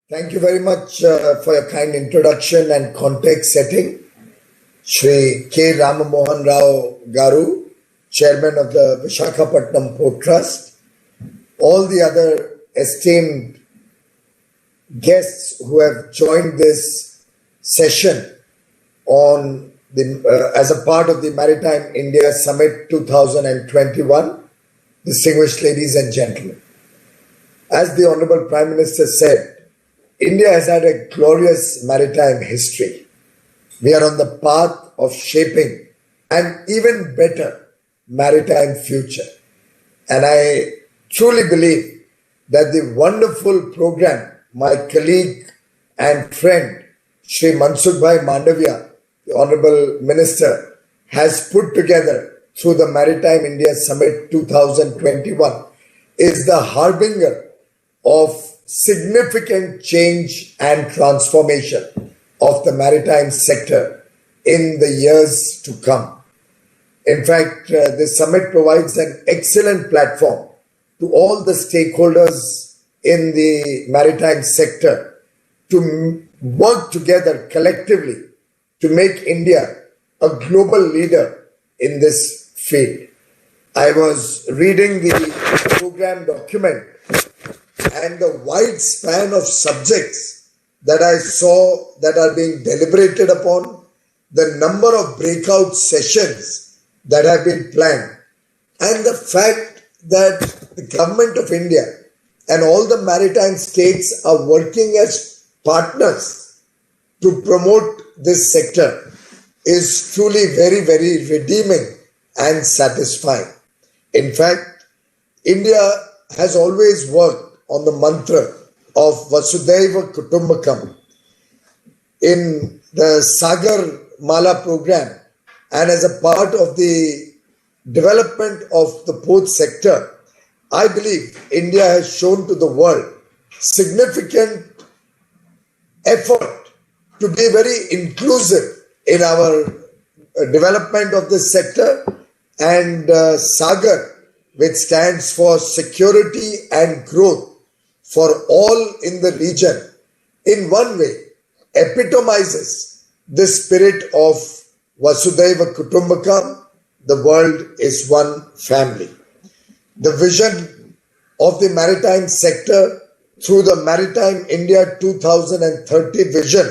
Thank you very much for your kind introduction and context setting. Shri K. Ramamohan Rao Garu, Chairman of the Visakhapatnam Port Trust, all the other esteemed guests who have joined this session on as a part of the Maritime India Summit 2021, distinguished ladies and gentlemen. As the Honorable Prime Minister said, India has had a glorious maritime history. We are on the path of shaping an even better maritime future. And I truly believe that the wonderful program my colleague and friend Shri Mansukh Mandavia, the Honorable Minister, has put together through the Maritime India Summit 2021 is the harbinger of significant change and transformation of the maritime sector in the years to come. In fact, this summit provides an excellent platform to all the stakeholders in the maritime sector to work together collectively to make India a global leader in this field. I was reading the program document and the wide span of subjects that I saw that are being deliberated upon, the number of breakout sessions that have been planned, and the fact that the government of India and all the maritime states are working as partners to promote this sector is truly very, very redeeming and satisfying. In fact, India has always worked on the mantra of Vasudhaiva Kutumbakam in the Sagar Mala program, and as a part of the development of the port sector, I believe India has shown to the world significant effort to be very inclusive in our development of this sector, and Sagar, which stands for security and growth for all in the region, in one way epitomizes the spirit of Vasudhaiva Kutumbakam, the world is one family. The vision of the maritime sector through the Maritime India 2030 vision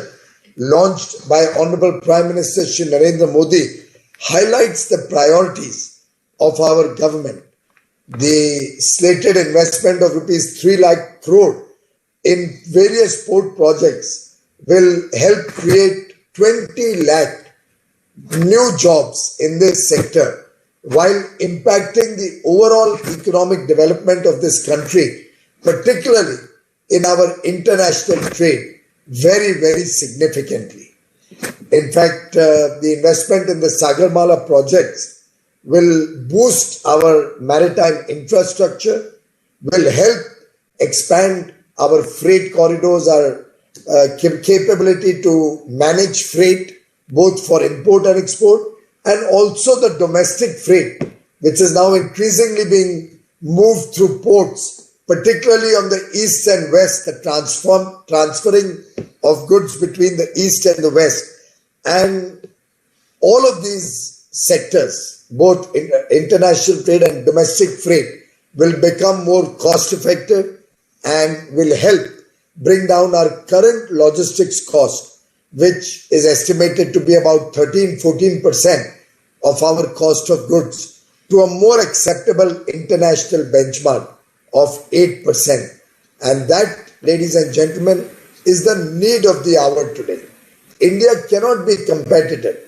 launched by Honorable Prime Minister Shri Narendra Modi highlights the priorities of our government. The slated investment of rupees 3 lakh crore in various port projects will help create 20 lakh new jobs in this sector while impacting the overall economic development of this country, particularly in our international trade, very, very significantly. In fact, the investment in the Sagarmala projects will boost our maritime infrastructure, will help expand our freight corridors, our capability to manage freight, both for import and export, and also the domestic freight, which is now increasingly being moved through ports, particularly on the east and west, the transferring of goods between the east and the west. And all of these sectors, both international trade and domestic freight, will become more cost effective and will help bring down our current logistics cost, which is estimated to be about 13-14% of our cost of goods, to a more acceptable international benchmark of 8%. And that, ladies and gentlemen, is the need of the hour today. India cannot be competitive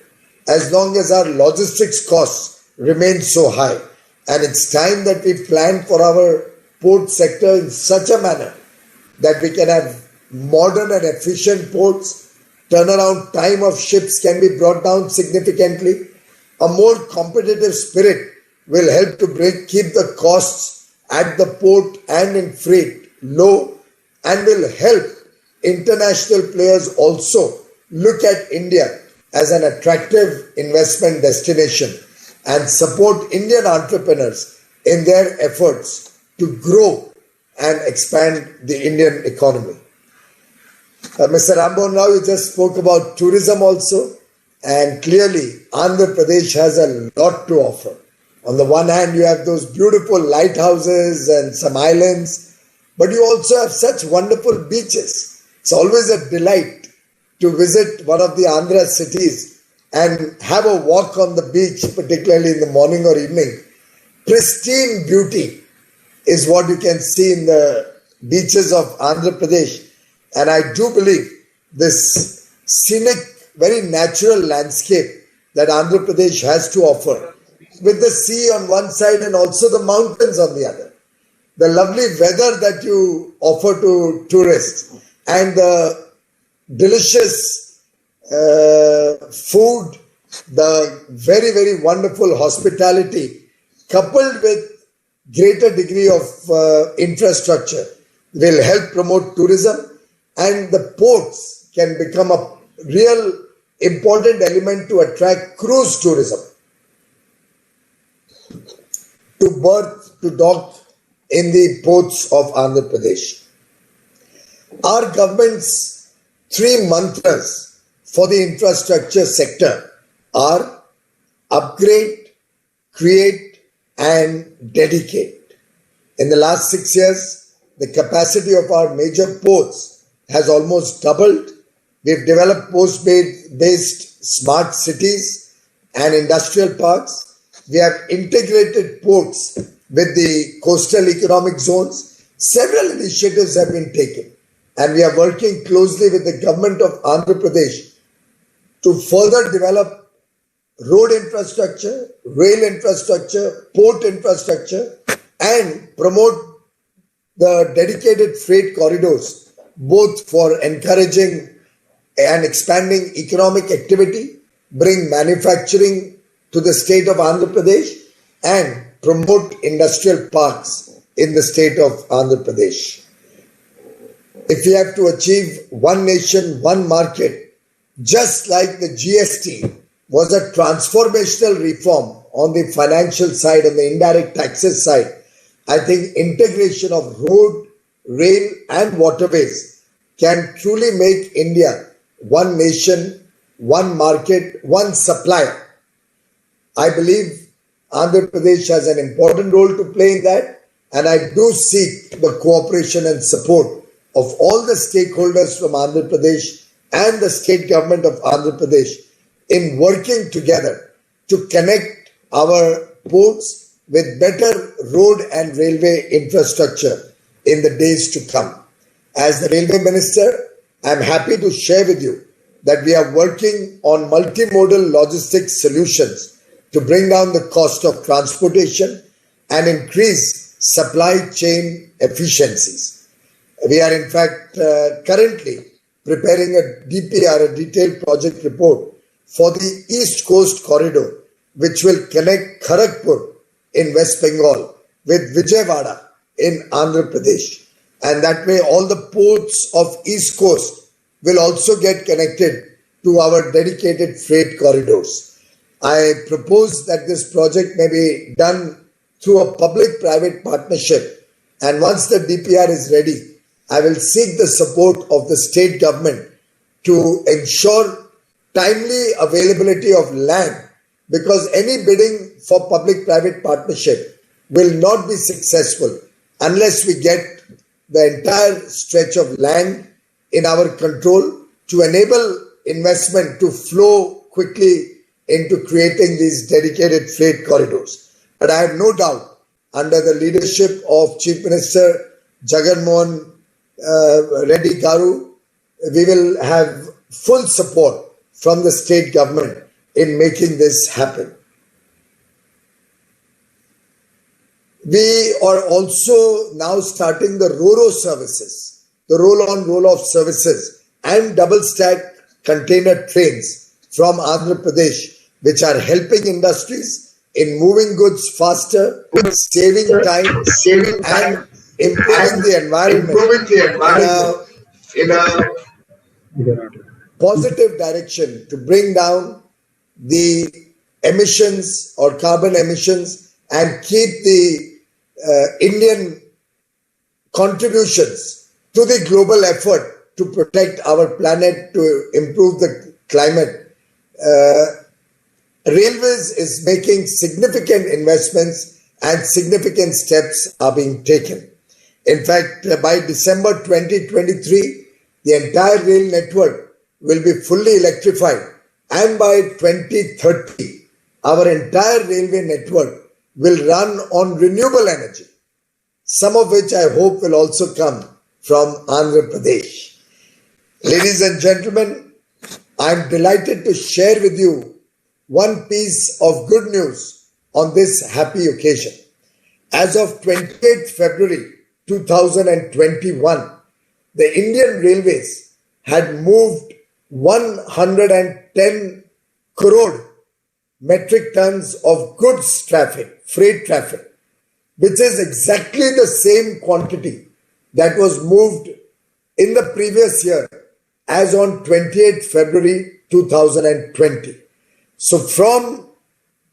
as long as our logistics costs remain so high. And it's time that we plan for our port sector in such a manner that we can have modern and efficient ports, turnaround time of ships can be brought down significantly, a more competitive spirit will help to keep the costs at the port and in freight low, and will help international players also look at India as an attractive investment destination and support Indian entrepreneurs in their efforts to grow and expand the Indian economy. Mr. Rambo, now you just spoke about tourism also, and clearly Andhra Pradesh has a lot to offer. On the one hand, you have those beautiful lighthouses and some islands, but you also have such wonderful beaches. It's always a delight to visit one of the Andhra cities and have a walk on the beach, particularly in the morning or evening. Pristine beauty is what you can see in the beaches of Andhra Pradesh. And I do believe this scenic, very natural landscape that Andhra Pradesh has to offer, with the sea on one side and also the mountains on the other, the lovely weather that you offer to tourists, and the delicious food, the very, very wonderful hospitality, coupled with greater degree of infrastructure, will help promote tourism, and the ports can become a real important element to attract cruise tourism, to berth, to dock in the ports of Andhra Pradesh. Our government's three mantras for the infrastructure sector are upgrade, create, and dedicate. In the last 6 years, the capacity of our major ports has almost doubled. We've developed post-based smart cities and industrial parks. We have integrated ports with the coastal economic zones. Several initiatives have been taken, and we are working closely with the government of Andhra Pradesh to further develop road infrastructure, rail infrastructure, port infrastructure, and promote the dedicated freight corridors, both for encouraging and expanding economic activity, bring manufacturing to the state of Andhra Pradesh, and promote industrial parks in the state of Andhra Pradesh. If we have to achieve one nation, one market, just like the GST was a transformational reform on the financial side, on the indirect taxes side, I think integration of road, rail, and waterways can truly make India one nation, one market, one supplier. I believe Andhra Pradesh has an important role to play in that, and I do seek the cooperation and support of all the stakeholders from Andhra Pradesh and the state government of Andhra Pradesh in working together to connect our ports with better road and railway infrastructure in the days to come. As the railway minister, I am happy to share with you that we are working on multimodal logistics solutions to bring down the cost of transportation and increase supply chain efficiencies. We are in fact currently preparing a DPR, a detailed project report, for the East Coast Corridor, which will connect Kharagpur in West Bengal with Vijayawada in Andhra Pradesh. And that way all the ports of East Coast will also get connected to our dedicated freight corridors. I propose that this project may be done through a public-private partnership, and once the DPR is ready, I will seek the support of the state government to ensure timely availability of land, because any bidding for public-private partnership will not be successful unless we get the entire stretch of land in our control to enable investment to flow quickly into creating these dedicated freight corridors. But I have no doubt, under the leadership of Chief Minister Jagan Mohan Reddy Garu, we will have full support from the state government in making this happen. We are also now starting the RoRo services, the roll-on, roll-off services, and double-stack container trains from Andhra Pradesh, which are helping industries in moving goods faster, saving time, and improving the environment in a positive direction to bring down the emissions or carbon emissions and keep the Indian contributions to the global effort to protect our planet, to improve the climate, Railways is making significant investments and significant steps are being taken. In fact, by December 2023, the entire rail network will be fully electrified, and by 2030, our entire railway network will run on renewable energy, some of which I hope will also come from Andhra Pradesh. Ladies and gentlemen, I am delighted to share with you one piece of good news on this happy occasion. As of 28th February 2021, the Indian Railways had moved 110 crore metric tons of goods traffic, freight traffic, which is exactly the same quantity that was moved in the previous year as on 28th February 2020. So from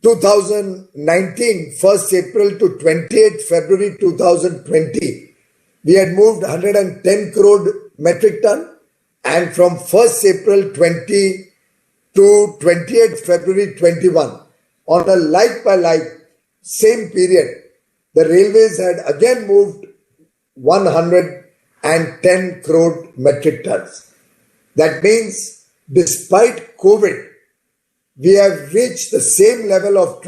2019, 1st April to 28th February 2020, we had moved 110 crore metric ton, and from 1st April 20 to 28th February 21, on a like-by-like same period, the railways had again moved 110 crore metric tons. That means, despite COVID, we have reached the same level of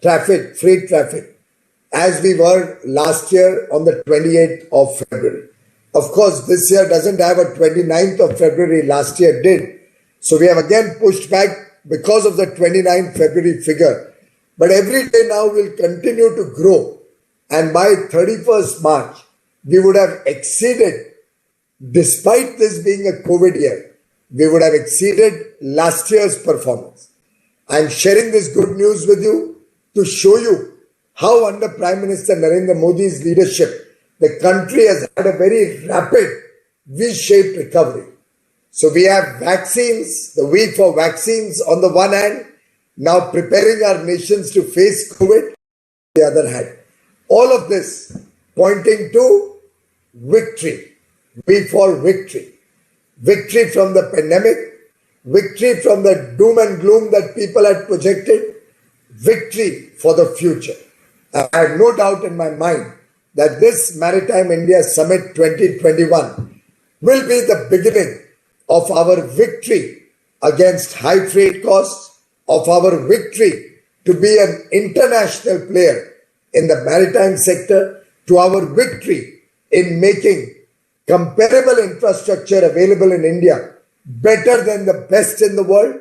traffic, freight traffic, as we were last year on the 28th of February. Of course, this year doesn't have a 29th of February, last year did. So we have again pushed back because of the 29th February figure. But every day now will continue to grow. And by 31st March, we would have exceeded, despite this being a COVID year, we would have exceeded last year's performance. I am sharing this good news with you to show you how under Prime Minister Narendra Modi's leadership, the country has had a very rapid V-shaped recovery. So we have vaccines, the week for vaccines on the one hand, now preparing our nations to face COVID on the other hand. All of this pointing to victory, week for victory. Victory from the pandemic, victory from the doom and gloom that people had projected, victory for the future. I have no doubt in my mind that this Maritime India Summit 2021 will be the beginning of our victory against high freight costs, of our victory to be an international player in the maritime sector, to our victory in making comparable infrastructure available in India better than the best in the world,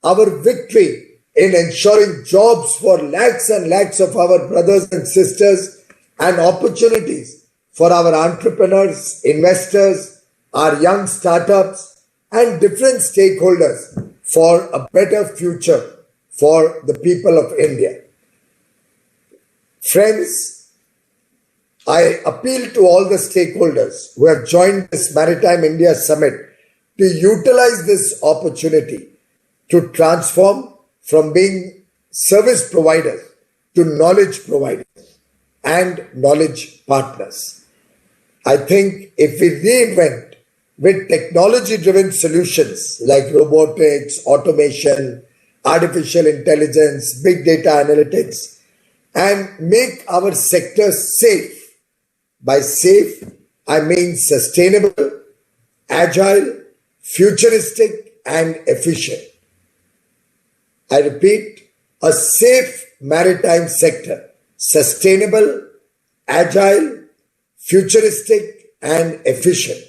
our victory in ensuring jobs for lakhs and lakhs of our brothers and sisters and opportunities for our entrepreneurs, investors, our young startups and different stakeholders for a better future for the people of India. Friends, I appeal to all the stakeholders who have joined this Maritime India Summit to utilize this opportunity to transform from being service providers to knowledge providers and knowledge partners. I think if we reinvent with technology-driven solutions like robotics, automation, artificial intelligence, big data analytics, and make our sector safe. By safe, I mean sustainable, agile, futuristic, and efficient. I repeat, a safe maritime sector, sustainable, agile, futuristic, and efficient.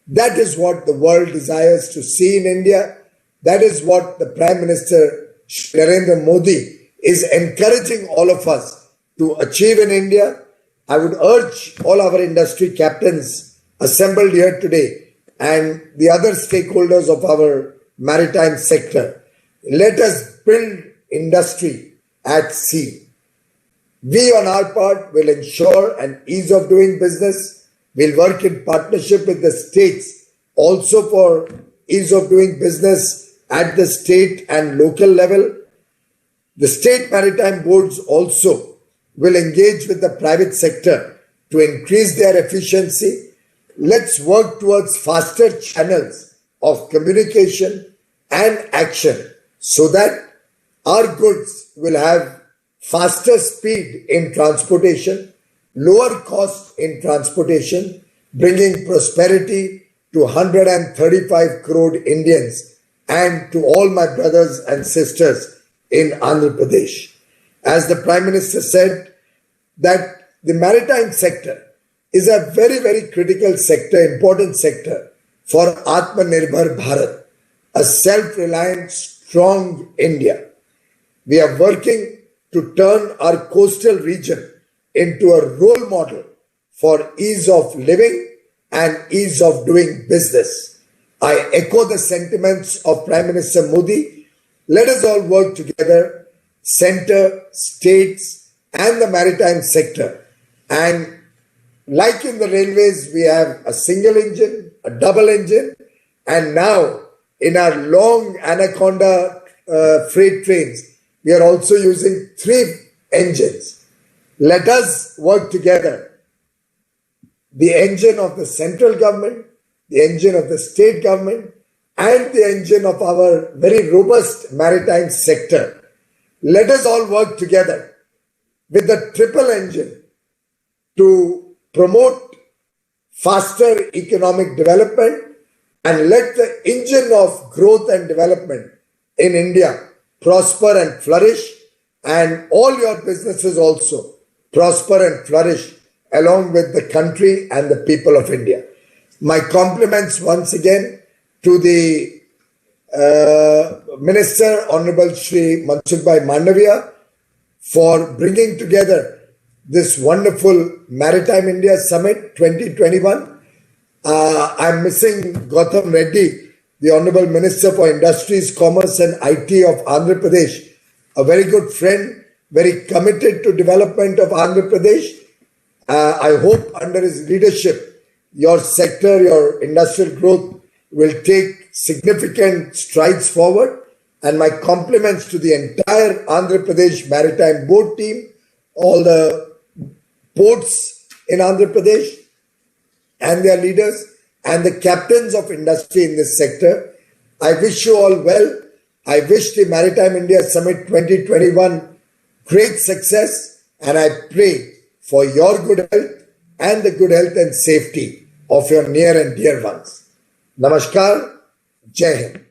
That is what the world desires to see in India. That is what the Prime Minister Narendra Modi is encouraging all of us to achieve in India. I would urge all our industry captains assembled here today and the other stakeholders of our maritime sector, let us build industry at sea. We on our part will ensure an ease of doing business. We'll work in partnership with the states also for ease of doing business at the state and local level. The state maritime boards also will engage with the private sector to increase their efficiency Let's work towards faster channels of communication and action so that our goods will have faster speed in transportation, lower cost in transportation, bringing prosperity to 135 crore Indians and to all my brothers and sisters in Andhra Pradesh. As the Prime Minister said, that the maritime sector is a very, very critical sector, important sector for Atmanirbhar Bharat, a self-reliant, strong India. We are working to turn our coastal region into a role model for ease of living and ease of doing business. I echo the sentiments of Prime Minister Modi. Let us all work together, center, states, and the maritime sector. And like in the railways, we have a single engine, a double engine, and now in our long Anaconda freight trains, we are also using 3 engines. Let us work together. The engine of the central government, the engine of the state government, and the engine of our very robust maritime sector. Let us all work together with the triple engine to promote faster economic development and let the engine of growth and development in India prosper and flourish, and all your businesses also prosper and flourish along with the country and the people of India. My compliments once again to the Minister, Honorable Shri Mansukh Mandaviya, for bringing together this wonderful Maritime India Summit 2021. I'm missing Gautam Reddy, the Honorable Minister for Industries, Commerce and IT of Andhra Pradesh, a very good friend, very committed to development of Andhra Pradesh. I hope under his leadership, your sector, your industrial growth will take significant strides forward. And my compliments to the entire Andhra Pradesh Maritime Board team, all the ports in Andhra Pradesh and their leaders, and the captains of industry in this sector. I wish you all well. I wish the Maritime India Summit 2021 great success, and I pray for your good health and the good health and safety of your near and dear ones. Namaskar. Jai Hind.